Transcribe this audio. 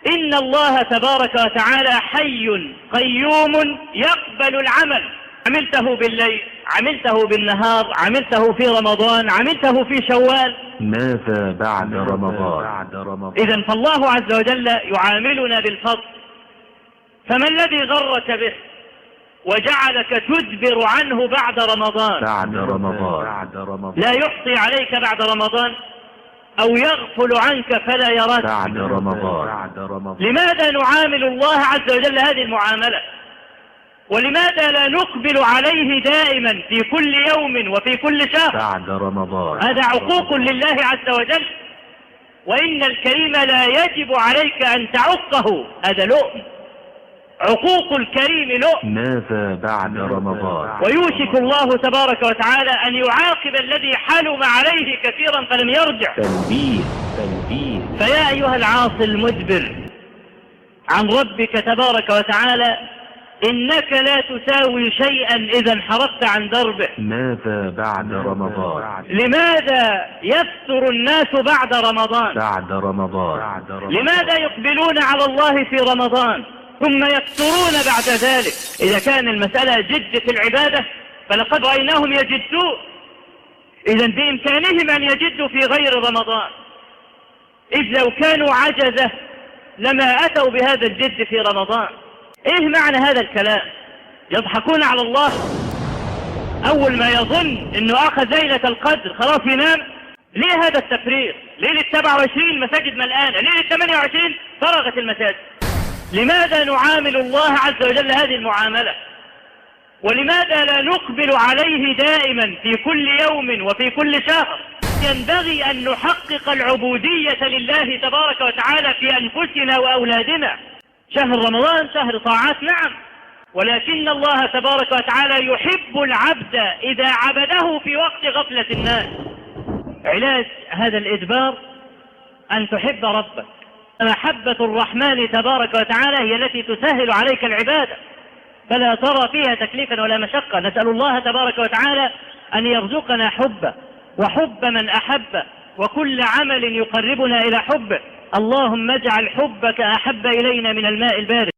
إن الله تبارك وتعالى حي قيوم يقبل العمل، عملته بالليل، عملته بالنهار، عملته في رمضان، عملته في شوال. ماذا بعد رمضان؟ إذن فالله عز وجل يعاملنا بالفضل. فما الذي غرك به وجعلك تدبر عنه بعد رمضان؟ لا يحصي عليك بعد رمضان، أو يغفل عنك فلا يراك بعد رمضان. لماذا نعامل الله عز وجل هذه المعاملة؟ ولماذا لا نقبل عليه دائما في كل يوم وفي كل شهر بعد رمضان؟ هذا عقوق لله عز وجل، وإن الكريم لا يجب عليك أن تعقه، هذا لؤم. عقوق الكريم لؤم. ماذا بعد رمضان؟ ويوشك الله تبارك وتعالى أن يعاقب الذي حلم عليه كثيرا فلم يرجع. تنبيه. فيا أيها العاصي المدبر عن ربك تبارك وتعالى، إنك لا تساوي شيئا إذا انحرفت عن دربه. ماذا بعد رمضان؟ لماذا يفتر الناس بعد رمضان؟ بعد رمضان. لماذا يقبلون على الله في رمضان ثم يفترون بعد ذلك؟ إذا كان المسألة جد في العبادة فلقد رأيناهم يجدون، إذن بإمكانهم أن يجدوا في غير رمضان، إذ لو كانوا عجزة لما أتوا بهذا الجد في رمضان. إيه معنى هذا الكلام؟ يضحكون على الله. أول ما يظن أنه أخذ ليلة القدر خلاص ينام. ليه هذا التفريغ؟ ليلة 27 مساجد ملآنة، ليلة 28 فرغت المساجد. لماذا نعامل الله عز وجل هذه المعاملة؟ ولماذا لا نقبل عليه دائما في كل يوم وفي كل شهر؟ ينبغي أن نحقق العبودية لله تبارك وتعالى في أنفسنا وأولادنا. شهر رمضان شهر طاعات نعم، ولكن الله تبارك وتعالى يحب العبد إذا عبده في وقت غفلة الناس. علاج هذا الإدبار أن تحب ربك. محبة الرحمن تبارك وتعالى هي التي تسهل عليك العبادة، فلا ترى فيها تكليفا ولا مشقة. نسأل الله تبارك وتعالى أن يرزقنا حبه وحب من أحبه وكل عمل يقربنا إلى حبه. اللهم اجعل حبك أحب إلينا من الماء البارد.